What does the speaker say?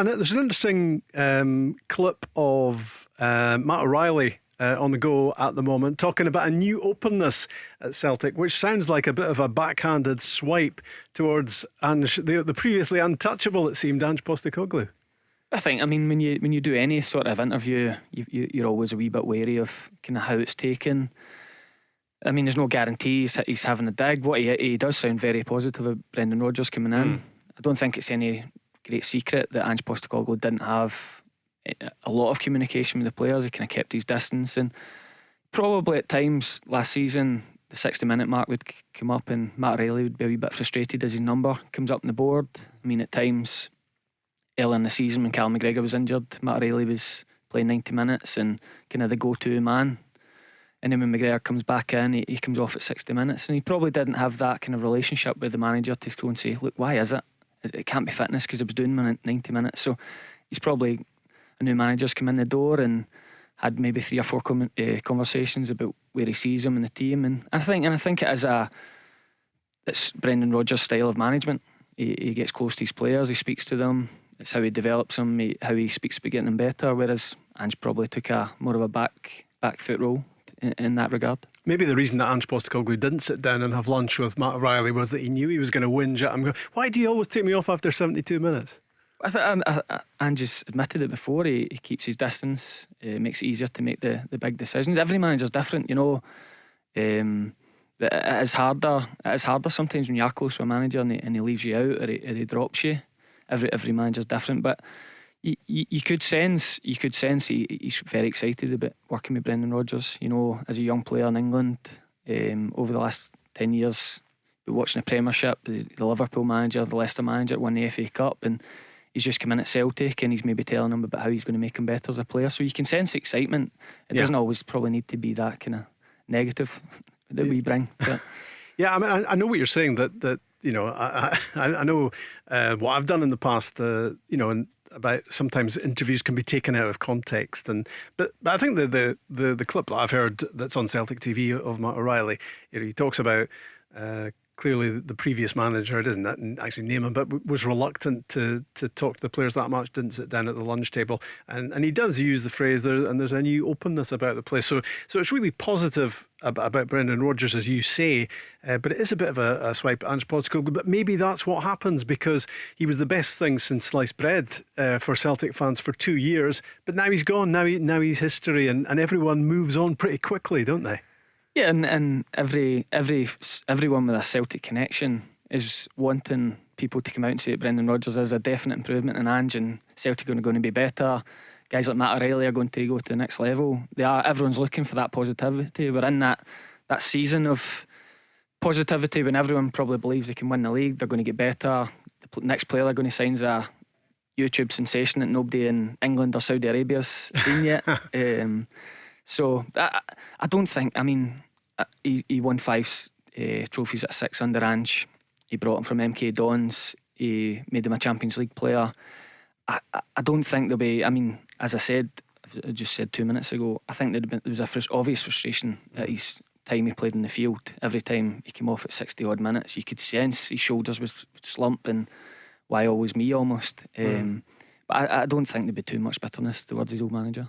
and there's an interesting clip of Matt O'Reilly on the go at the moment, talking about a new openness at Celtic, which sounds like a bit of a backhanded swipe towards Ange, the previously untouchable, it seemed, Ange Postecoglou. I think, I mean, when you do any sort of interview, you're always a wee bit wary of kind of how it's taken. I mean, there's no guarantee he's having a dig. What he does sound very positive of Brendan Rodgers coming in. I don't think it's any great secret that Ange Postecoglou didn't have a lot of communication with the players. He kind of kept his distance, and probably at times last season the 60-minute mark would come up and Matt O'Reilly would be a wee bit frustrated as his number comes up on the board. I mean, at times early in the season when Callum McGregor was injured, Matt O'Reilly was playing 90 minutes and kind of the go-to man, and then when McGregor comes back in, he comes off at 60 minutes, and he probably didn't have that kind of relationship with the manager to go and say, look, why is it? It can't be fitness because I was doing 90 minutes. So he's probably, a new manager's come in the door and had maybe 3 or 4 conversations about where he sees him in the team, and I think it's Brendan Rodgers' style of management. He gets close to his players, he speaks to them. It's how he develops them, how he speaks about getting them better. Whereas Ange probably took a more of a back foot role in that regard. Maybe the reason that Ange Postecoglou didn't sit down and have lunch with Matt O'Reilly was that he knew he was going to whinge at him. Go, why do you always take me off after 72 minutes? I think Ange has admitted it before. He keeps his distance. It makes it easier to make the big decisions. Every manager's different, you know. It is harder sometimes when you are close to a manager and he leaves you out, or he drops you. Every manager's different, but you could sense he's very excited about working with Brendan Rodgers. You know, as a young player in England, over the last 10 years, been watching the Premiership, the Liverpool manager, the Leicester manager won the FA Cup, and he's just come in at Celtic and he's maybe telling him about how he's going to make him better as a player. So you can sense excitement. It doesn't always probably need to be that kind of negative that we bring to it. Yeah, I mean, I know what you're saying, that you know, I know what I've done in the past, you know, and about sometimes interviews can be taken out of context, but I think the clip that I've heard that's on Celtic TV of Matt O'Reilly, you know, he talks about clearly the previous manager didn't actually name him, but was reluctant to talk to the players that much, didn't sit down at the lunch table, and he does use the phrase there, and there's a new openness about the place. So it's really positive about Brendan Rodgers, as you say, but it is a bit of a swipe at Ange Postecoglou. But maybe that's what happens, because he was the best thing since sliced bread for Celtic fans for 2 years, but now he's gone. Now he's history, and everyone moves on pretty quickly, don't they? Yeah, and everyone with a Celtic connection is wanting people to come out and say that Brendan Rodgers is a definite improvement in Ange, and Celtic are going to be better. Guys like Matt O'Reilly are going to go to the next level. Everyone's looking for that positivity. We're in that season of positivity when everyone probably believes they can win the league, they're going to get better. The next player they're going to sign is a YouTube sensation that nobody in England or Saudi Arabia's seen yet. So I don't think, I mean, he won 5 trophies at 6 under Ange. He brought him from MK Dons. He made him a Champions League player. I don't think there'll be, I mean, as I just said 2 minutes ago, I think there was a obvious frustration at his time he played in the field. Every time he came off at 60 odd minutes, you could sense his shoulders would slump, and why always me almost. But I don't think there'd be too much bitterness towards his old manager.